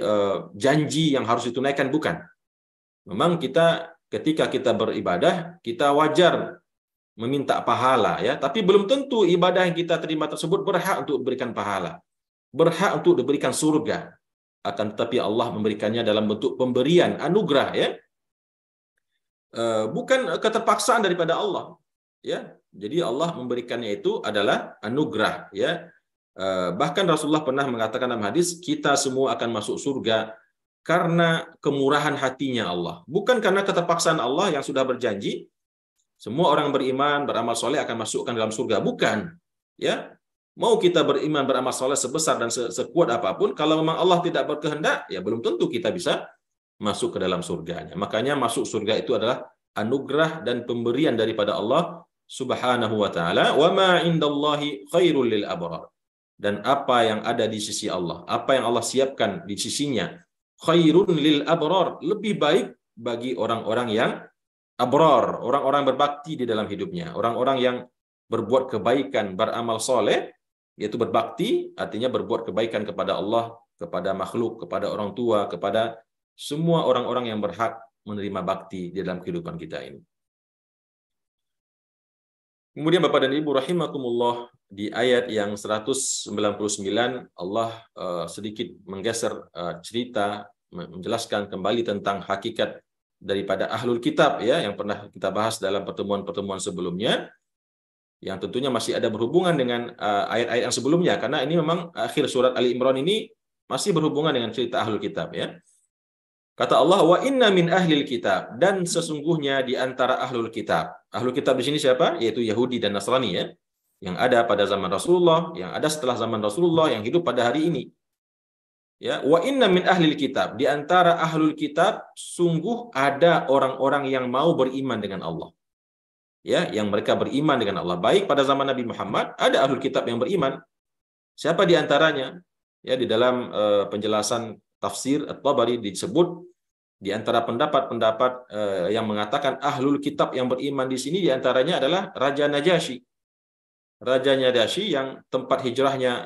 janji yang harus ditunaikan, bukan. Memang kita ketika kita beribadah, kita wajar meminta pahala ya, tapi belum tentu ibadah yang kita terima tersebut berhak untuk diberikan pahala, berhak untuk diberikan surga. Akan tetapi Allah memberikannya dalam bentuk pemberian, anugerah ya. Bukan keterpaksaan daripada Allah ya. Jadi Allah memberikannya itu adalah anugerah ya. Bahkan Rasulullah pernah mengatakan dalam hadis, kita semua akan masuk surga karena kemurahan hatinya Allah, bukan karena keterpaksaan Allah yang sudah berjanji semua orang beriman beramal soleh akan masukkan dalam surga, bukan ya. Mau kita beriman beramal soleh sebesar dan sekuat apapun, kalau memang Allah tidak berkehendak, ya belum tentu kita bisa masuk ke dalam surganya. Makanya masuk surga itu adalah anugerah dan pemberian daripada Allah Subhanahu wa taala. Wa ma indallahi khairul lil abrar. Dan apa yang ada di sisi Allah, apa yang Allah siapkan di sisinya, khairun lil abrar, lebih baik bagi orang-orang yang abrar, orang-orang berbakti di dalam hidupnya, orang-orang yang berbuat kebaikan, beramal soleh, yaitu berbakti, artinya berbuat kebaikan kepada Allah, kepada makhluk, kepada orang tua, kepada semua orang-orang yang berhak menerima bakti di dalam kehidupan kita ini. Kemudian Bapak dan Ibu rahimakumullah, di ayat yang 199 Allah sedikit menggeser cerita, menjelaskan kembali tentang hakikat daripada ahlul kitab ya, yang pernah kita bahas dalam pertemuan-pertemuan sebelumnya, yang tentunya masih ada berhubungan dengan ayat-ayat yang sebelumnya, karena ini memang akhir surat Ali Imran ini masih berhubungan dengan cerita ahlul kitab ya. Kata Allah, wa inna min ahlil kitab, dan sesungguhnya di antara ahlul kitab. Ahlul kitab di sini siapa? Yaitu Yahudi dan Nasrani ya, yang ada pada zaman Rasulullah, yang ada setelah zaman Rasulullah, yang hidup pada hari ini. Ya, wa inna min ahlil kitab, di antara ahlul kitab sungguh ada orang-orang yang mau beriman dengan Allah. Ya, yang mereka beriman dengan Allah. Baik pada zaman Nabi Muhammad ada ahlul kitab yang beriman. Siapa di antaranya? Ya, di dalam penjelasan tafsir At-Tabari disebut di antara pendapat-pendapat yang mengatakan ahlul kitab yang beriman di sini di antaranya adalah Raja Najasyi. Raja Najasyi yang tempat hijrahnya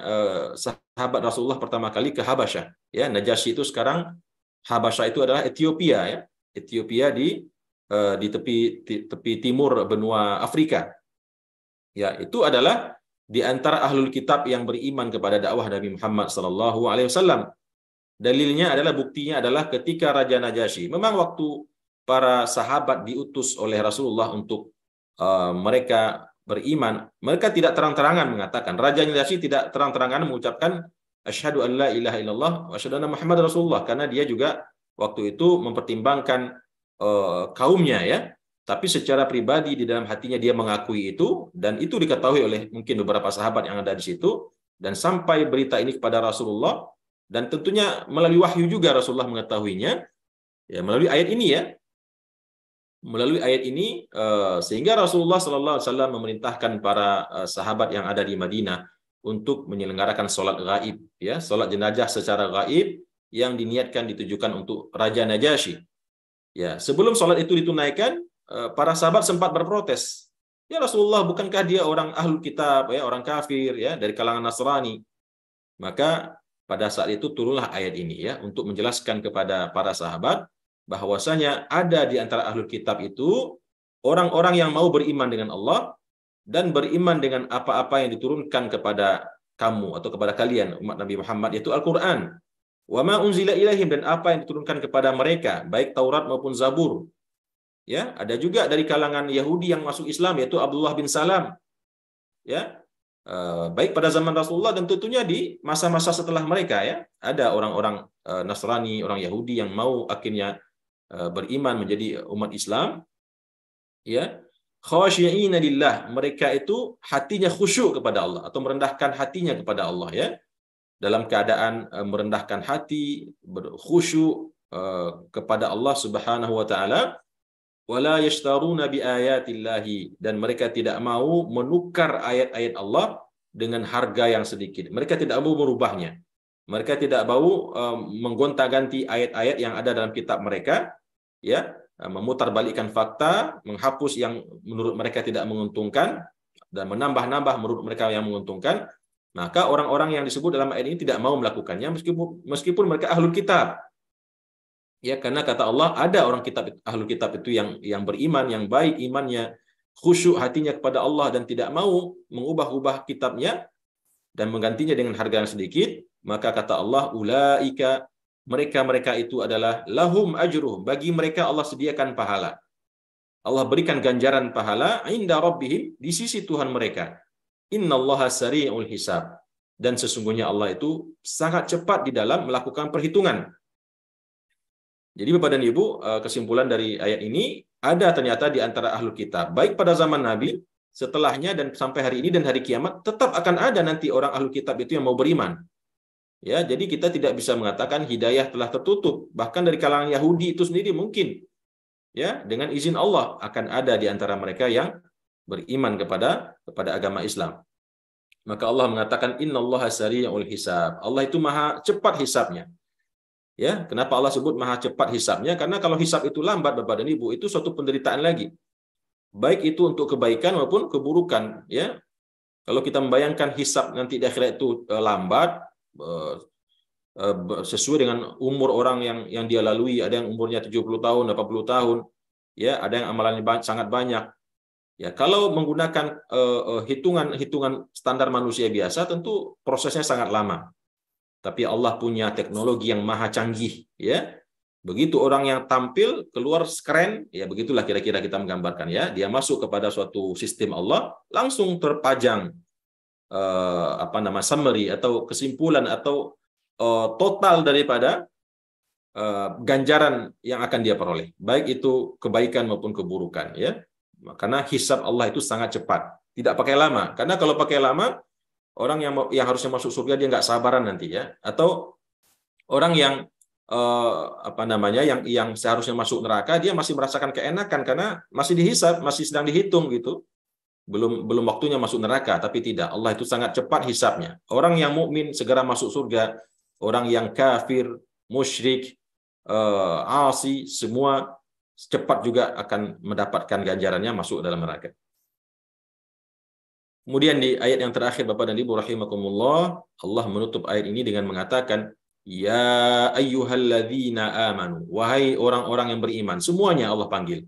sahabat Rasulullah pertama kali ke Habasyah. Ya, Najasyi itu sekarang, Habasyah itu adalah Ethiopia ya. Ethiopia di tepi timur benua Afrika. Ya, itu adalah di antara ahlul kitab yang beriman kepada dakwah Nabi Muhammad SAW. Dalilnya adalah, buktinya adalah ketika Raja Najasyi, memang waktu para sahabat diutus oleh Rasulullah untuk mereka beriman, mereka tidak terang-terangan mengatakan, Raja Najasyi tidak terang-terangan mengucapkan asyhadu an la ilaha illallah wa asyhadu anna Muhammad Rasulullah, karena dia juga waktu itu mempertimbangkan kaumnya ya. Tapi secara pribadi di dalam hatinya dia mengakui itu, dan itu diketahui oleh mungkin beberapa sahabat yang ada di situ, dan sampai berita ini kepada Rasulullah, dan tentunya melalui wahyu juga Rasulullah mengetahuinya ya, melalui ayat ini ya. Melalui ayat ini sehingga Rasulullah SAW memerintahkan para sahabat yang ada di Madinah untuk menyelenggarakan sholat gaib ya, sholat jenazah secara gaib yang diniatkan ditujukan untuk Raja Najasyi. Ya, sebelum sholat itu ditunaikan, para sahabat sempat berprotes. Ya Rasulullah, bukankah dia orang ahlul kitab ya, orang kafir ya, dari kalangan Nasrani? Maka pada saat itu turunlah ayat ini ya, untuk menjelaskan kepada para sahabat bahwasanya ada di antara ahlul kitab itu orang-orang yang mau beriman dengan Allah dan beriman dengan apa-apa yang diturunkan kepada kamu atau kepada kalian umat Nabi Muhammad, yaitu Al-Qur'an. Wa ma unzila ilaihim, dan apa yang diturunkan kepada mereka, baik Taurat maupun Zabur. Ya, ada juga dari kalangan Yahudi yang masuk Islam, yaitu Abdullah bin Salam. Ya, baik pada zaman Rasulullah dan tentunya di masa-masa setelah mereka ya, ada orang-orang Nasrani, orang Yahudi yang mau akhirnya beriman menjadi umat Islam ya, khasyi'ina lillah, mereka itu hatinya khusyuk kepada Allah atau merendahkan hatinya kepada Allah ya, dalam keadaan merendahkan hati, khusyuk kepada Allah Subhanahu wa taala. Wala yashtaruna biayatillahi, dan mereka tidak mau menukar ayat-ayat Allah dengan harga yang sedikit. Mereka tidak mau merubahnya. Mereka tidak mau menggonta-ganti ayat-ayat yang ada dalam kitab mereka, ya, memutarbalikkan fakta, menghapus yang menurut mereka tidak menguntungkan dan menambah-nambah menurut mereka yang menguntungkan. Maka orang-orang yang disebut dalam ayat ini tidak mau melakukannya meskipun mereka ahlul kitab. Ya, karena kata Allah ada orang kitab ahlul kitab itu yang beriman, yang baik imannya, khusyuk hatinya kepada Allah dan tidak mau mengubah-ubah kitabnya dan menggantinya dengan harga yang sedikit, maka kata Allah ulaika, mereka itu adalah lahum ajruhum, bagi mereka Allah sediakan pahala. Allah berikan ganjaran pahala inda rabbihim, di sisi Tuhan mereka. Innallaha sari'ul hisab. Dan sesungguhnya Allah itu sangat cepat di dalam melakukan perhitungan. Jadi Bapak dan Ibu, kesimpulan dari ayat ini, ada ternyata di antara ahlul kitab, baik pada zaman Nabi, setelahnya dan sampai hari ini dan hari kiamat, tetap akan ada nanti orang ahlul kitab itu yang mau beriman. Ya, jadi kita tidak bisa mengatakan hidayah telah tertutup. Bahkan dari kalangan Yahudi itu sendiri mungkin, ya, dengan izin Allah akan ada di antara mereka yang beriman kepada agama Islam. Maka Allah mengatakan innallaha sari'ul hisab. Allah itu maha cepat hisabnya. Ya, kenapa Allah sebut maha cepat hisabnya? Karena kalau hisab itu lambat, Bapak dan Ibu, itu suatu penderitaan lagi. Baik itu untuk kebaikan maupun keburukan, ya. Kalau kita membayangkan hisab nanti di akhirat itu lambat, sesuai dengan umur orang yang dia lalui, ada yang umurnya 70 tahun, 80 tahun, ya, ada yang amalannya sangat banyak. Ya, kalau menggunakan hitungan standar manusia biasa, tentu prosesnya sangat lama. Tapi Allah punya teknologi yang maha canggih, ya. Begitu orang yang tampil keluar keren, ya begitulah kira-kira kita menggambarkan, ya. Dia masuk kepada suatu sistem Allah, langsung terpajang summary atau kesimpulan atau total daripada ganjaran yang akan dia peroleh, baik itu kebaikan maupun keburukan, ya. Karena hisab Allah itu sangat cepat, tidak pakai lama. Karena kalau pakai lama, orang yang harusnya masuk surga dia nggak sabaran nanti, ya. Atau orang yang yang seharusnya masuk neraka dia masih merasakan keenakan karena masih dihisab, masih sedang dihitung gitu. Belum waktunya masuk neraka, tapi tidak. Allah itu sangat cepat hisabnya. Orang yang mukmin segera masuk surga, orang yang kafir, musyrik, asi, semua cepat juga akan mendapatkan ganjarannya masuk dalam neraka. Kemudian di ayat yang terakhir Bapak dan Ibu rahimakumullah, Allah menutup ayat ini dengan mengatakan, ya ayyuhalladzina amanu, wahai orang-orang yang beriman, semuanya Allah panggil.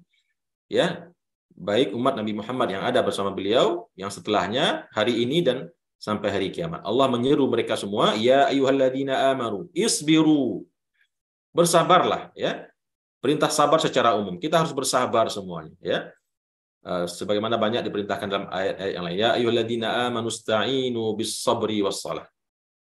Ya, baik umat Nabi Muhammad yang ada bersama beliau, yang setelahnya, hari ini dan sampai hari kiamat. Allah menyeru mereka semua, ya ayyuhalladzina amanu, isbiru. Bersabarlah, ya. Perintah sabar secara umum. Kita harus bersabar semuanya, ya. Sebagaimana banyak diperintahkan dalam ayat-ayat yang lain, ya ayyuhalladzina amanu sta'inu bis sabri was shalah.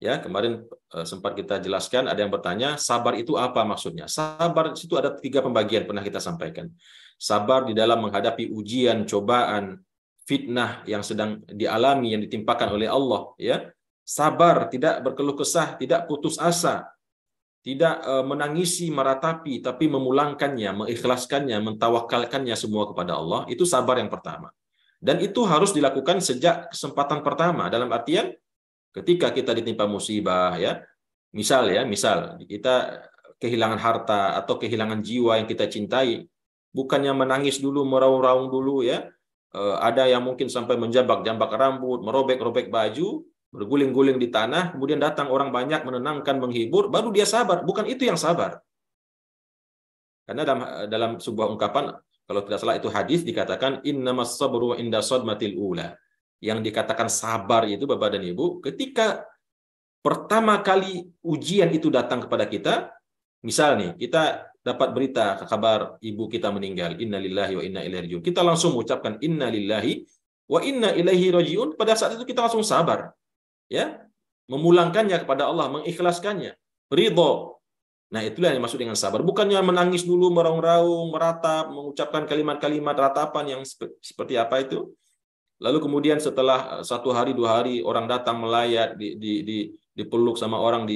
Ya, kemarin sempat kita jelaskan, ada yang bertanya, sabar itu apa maksudnya? Sabar itu ada 3 pembagian pernah kita sampaikan. Sabar di dalam menghadapi ujian, cobaan, fitnah yang sedang dialami, yang ditimpakan oleh Allah, ya. Sabar, tidak berkeluh kesah, tidak putus asa, tidak menangisi, meratapi, tapi memulangkannya, mengikhlaskannya, mentawakalkannya semua kepada Allah. Itu sabar yang pertama. Dan itu harus dilakukan sejak kesempatan pertama, dalam artian ketika kita ditimpa musibah, ya, misal kita kehilangan harta atau kehilangan jiwa yang kita cintai, bukannya menangis dulu, meraung-raung dulu, ya. Ada yang mungkin sampai menjambak-jambak rambut, merobek-robek baju, berguling-guling di tanah, kemudian datang orang banyak menenangkan, menghibur, baru dia sabar. Bukan itu yang sabar. Karena dalam sebuah ungkapan, kalau tidak salah itu hadis, dikatakan innamas sabru inda sadmatil ula. Yang dikatakan sabar itu Bapak dan Ibu, ketika pertama kali ujian itu datang kepada kita, misal nih, kita dapat berita, kabar ibu kita meninggal, innalillahi wa inna ilaihi rajiun. Kita langsung mengucapkan innalillahi wa inna ilaihi rajiun. Pada saat itu kita langsung sabar, ya, memulangkannya kepada Allah, mengikhlaskannya, ridho. Nah, itulah yang dimaksud dengan sabar. Bukannya menangis dulu, meraung-raung, meratap, mengucapkan kalimat-kalimat ratapan yang seperti apa itu. Lalu kemudian setelah 1 hari 2 hari orang datang melayat, dipeluk sama orang,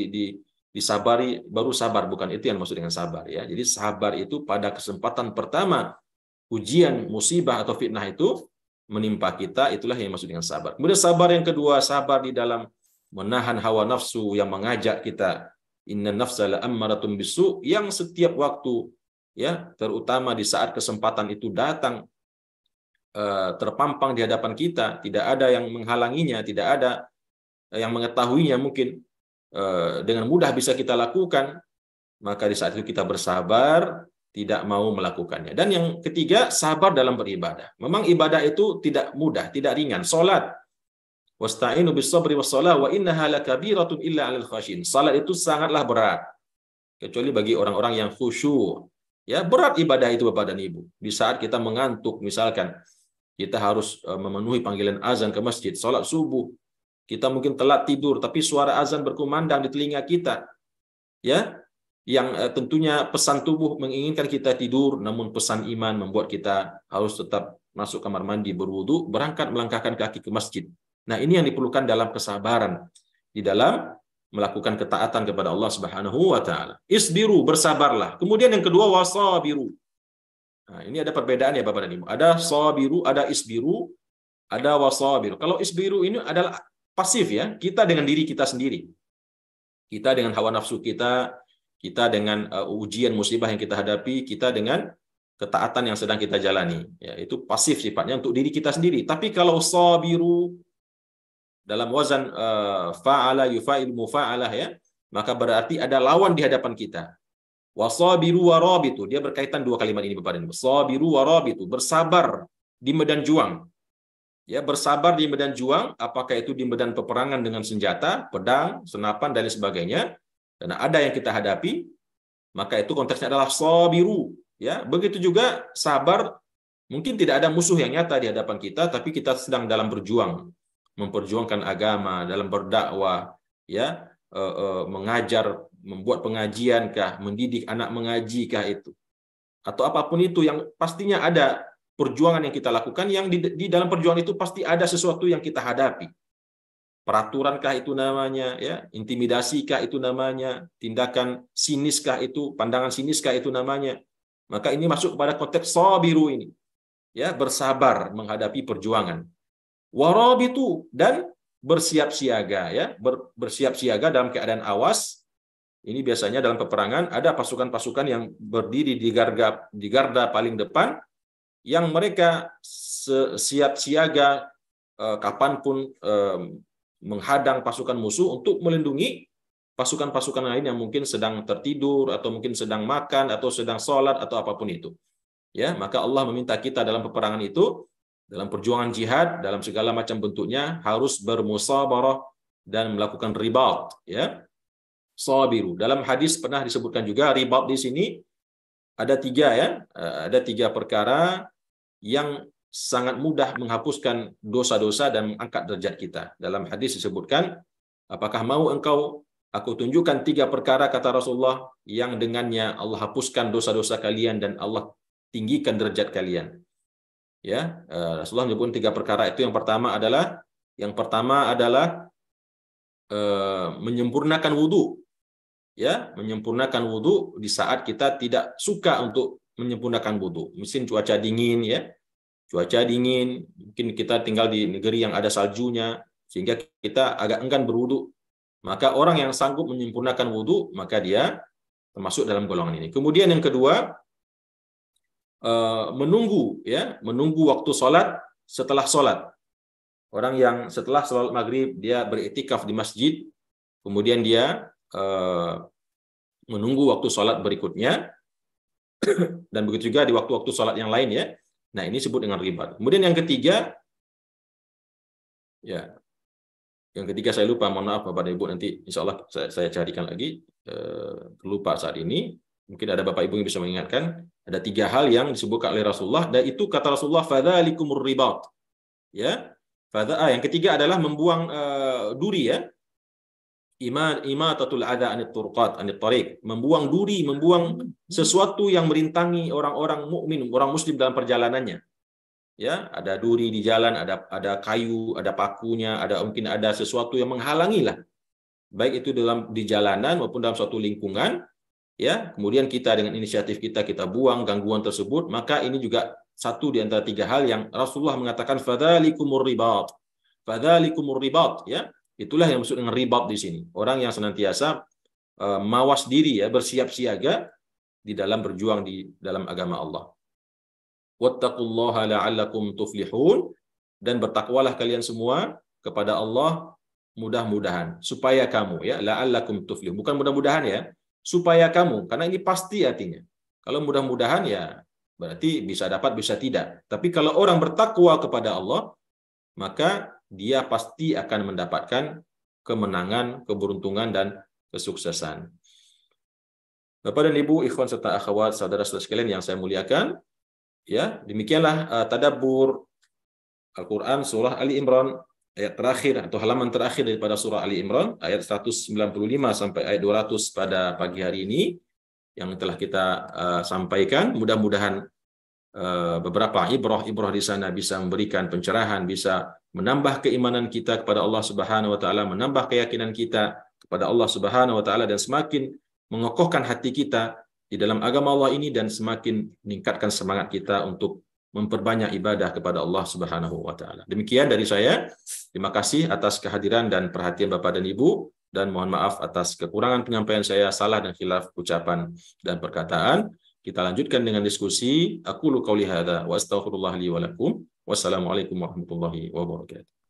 disabari, baru sabar. Bukan itu yang dimaksud dengan sabar, ya. Jadi sabar itu pada kesempatan pertama ujian, musibah atau fitnah itu menimpa kita, itulah yang dimaksud dengan sabar. Kemudian sabar yang kedua, sabar di dalam menahan hawa nafsu yang mengajak kita, inna nafsa la'ammaratun bisu, yang setiap waktu, ya, terutama di saat kesempatan itu datang, terpampang di hadapan kita, tidak ada yang menghalanginya, tidak ada yang mengetahuinya mungkin dengan mudah bisa kita lakukan, maka di saat itu kita bersabar, tidak mau melakukannya. Dan yang ketiga, sabar dalam beribadah. Memang ibadah itu tidak mudah, tidak ringan. Salat, wasta'inu bis-sabri was-shalah wa innaha lakabiratun illa 'alal khashin. Salat itu sangatlah berat, kecuali bagi orang-orang yang khusyuk. Ya, berat ibadah itu Bapak dan Ibu. Di saat kita mengantuk, misalkan kita harus memenuhi panggilan azan ke masjid, salat subuh, kita mungkin telat tidur, tapi suara azan berkumandang di telinga kita. Ya, yang tentunya pesan tubuh menginginkan kita tidur, namun pesan iman membuat kita harus tetap masuk kamar mandi, berwudu, berangkat melangkahkan kaki ke masjid. Nah, ini yang diperlukan dalam kesabaran di dalam melakukan ketaatan kepada Allah Subhanahu wa taala. Isbiru, bersabarlah. Kemudian yang kedua, wasabiru. Nah, ini ada perbedaan ya Bapak dan Ibu. Ada sabiru, ada isbiru, ada wasabiru. Kalau isbiru ini adalah pasif ya, kita dengan diri kita sendiri. Kita dengan hawa nafsu kita dengan ujian musibah yang kita hadapi, kita dengan ketaatan yang sedang kita jalani. Ya, itu pasif sifatnya untuk diri kita sendiri. Tapi kalau sabiru dalam wazan fa'ala yufa'il mufa'alah ya, maka berarti ada lawan di hadapan kita. Wasabiru warabitu, dia berkaitan dua kalimat ini Bapak dan Ibu. Sabiru warabitu, bersabar di medan juang. Ya, bersabar di medan juang, apakah itu di medan peperangan dengan senjata, pedang, senapan dan lain sebagainya. Dan ada yang kita hadapi, maka itu konteksnya adalah sabiru. Ya, begitu juga sabar, mungkin tidak ada musuh yang nyata di hadapan kita, tapi kita sedang dalam berjuang, memperjuangkan agama, dalam berdakwah, ya, mengajar, membuat pengajian kah, mendidik anak mengaji kah itu, atau apapun itu yang pastinya ada perjuangan yang kita lakukan, yang di dalam perjuangan itu pasti ada sesuatu yang kita hadapi. Peraturankah itu namanya, ya, intimidasikah itu namanya, tindakan siniskah itu, pandangan siniskah itu namanya. Maka ini masuk kepada konteks sabiru ini, ya, bersabar menghadapi perjuangan. Warabitu, dan bersiap siaga, ya, bersiap siaga dalam keadaan awas. Ini biasanya dalam peperangan ada pasukan-pasukan yang berdiri di garda paling depan, yang mereka siap siaga kapanpun menghadang pasukan musuh untuk melindungi pasukan-pasukan lain yang mungkin sedang tertidur, atau mungkin sedang makan, atau sedang sholat, atau apapun itu. Ya, maka Allah meminta kita dalam peperangan itu, dalam perjuangan jihad, dalam segala macam bentuknya, harus bermusabarah dan melakukan ribat. Ya, sabiru. Dalam hadis pernah disebutkan juga ribat di sini ada tiga, ya, ada tiga perkara yang sangat mudah menghapuskan dosa-dosa dan mengangkat derajat kita. Dalam hadis disebutkan, apakah mau engkau aku tunjukkan tiga perkara, kata Rasulullah, yang dengannya Allah hapuskan dosa-dosa kalian dan Allah tinggikan derajat kalian. Ya, Rasulullah menyebutkan tiga perkara itu. Yang pertama adalah menyempurnakan wudu. Ya, menyempurnakan wudu di saat kita tidak suka untuk menyempurnakan wudu. Mesin cuaca dingin, ya. Cuaca dingin, mungkin kita tinggal di negeri yang ada saljunya, sehingga kita agak enggan berwudu. Maka orang yang sanggup menyempurnakan wudu, maka dia termasuk dalam golongan ini. Kemudian yang kedua, menunggu waktu sholat setelah sholat. Orang yang setelah sholat maghrib dia beriktikaf di masjid, kemudian dia menunggu waktu sholat berikutnya, dan begitu juga di waktu-waktu sholat yang lain, ya. Nah, ini disebut dengan ribat. Kemudian yang ketiga, ya, yang ketiga saya lupa, mohon maaf Bapak dan Ibu, nanti insya Allah saya carikan lagi, lupa saat ini. Mungkin ada Bapak Ibu yang bisa mengingatkan. Ada tiga hal yang disebutkan oleh Rasulullah, dan itu kata Rasulullah, fadzalikumur ribat. Ya, yang ketiga adalah membuang duri, ya. Imatatul adza anit turqat anit tariq, membuang duri, membuang sesuatu yang merintangi orang-orang mukmin, orang muslim dalam perjalanannya. Ya, ada duri di jalan, ada kayu, ada pakunya, mungkin ada sesuatu yang menghalangi lah. Baik itu di jalanan maupun dalam suatu lingkungan, ya. Kemudian kita dengan inisiatif kita buang gangguan tersebut, maka ini juga satu di antara tiga hal yang Rasulullah mengatakan fadzalikumur ribat. Fadzalikumur ribat, ya. Itulah yang maksud dengan ribat di sini. Orang yang senantiasa mawas diri, ya, bersiap siaga di dalam berjuang di dalam agama Allah. Wattaqullaha la'allakum tuflihun, dan bertakwalah kalian semua kepada Allah mudah-mudahan, supaya kamu, ya, la'allakum tuflihun. Bukan mudah-mudahan ya, supaya kamu, karena ini pasti artinya. Kalau mudah-mudahan ya berarti bisa dapat, bisa tidak. Tapi kalau orang bertakwa kepada Allah, maka dia pasti akan mendapatkan kemenangan, keberuntungan, dan kesuksesan. Bapak dan Ibu, ikhwan serta akhwat, saudara-saudara sekalian yang saya muliakan, ya, demikianlah tadabbur Al-Quran surah Ali Imran, ayat terakhir atau halaman terakhir daripada surah Ali Imran, ayat 195 sampai ayat 200 pada pagi hari ini yang telah kita sampaikan. Mudah-mudahan beberapa ibrah di sana bisa memberikan pencerahan, bisa menambah keimanan kita kepada Allah Subhanahu wa taala, menambah keyakinan kita kepada Allah Subhanahu wa taala, dan semakin mengokohkan hati kita di dalam agama Allah ini, dan semakin meningkatkan semangat kita untuk memperbanyak ibadah kepada Allah Subhanahu wa taala. Demikian dari saya. Terima kasih atas kehadiran dan perhatian Bapak dan Ibu, dan mohon maaf atas kekurangan penyampaian saya, salah dan khilaf ucapan dan perkataan. Kita lanjutkan dengan diskusi. Aqulu qauli hadza wa astaghfirullah li wa lakum. Wassalamualaikum warahmatullahi wabarakatuh.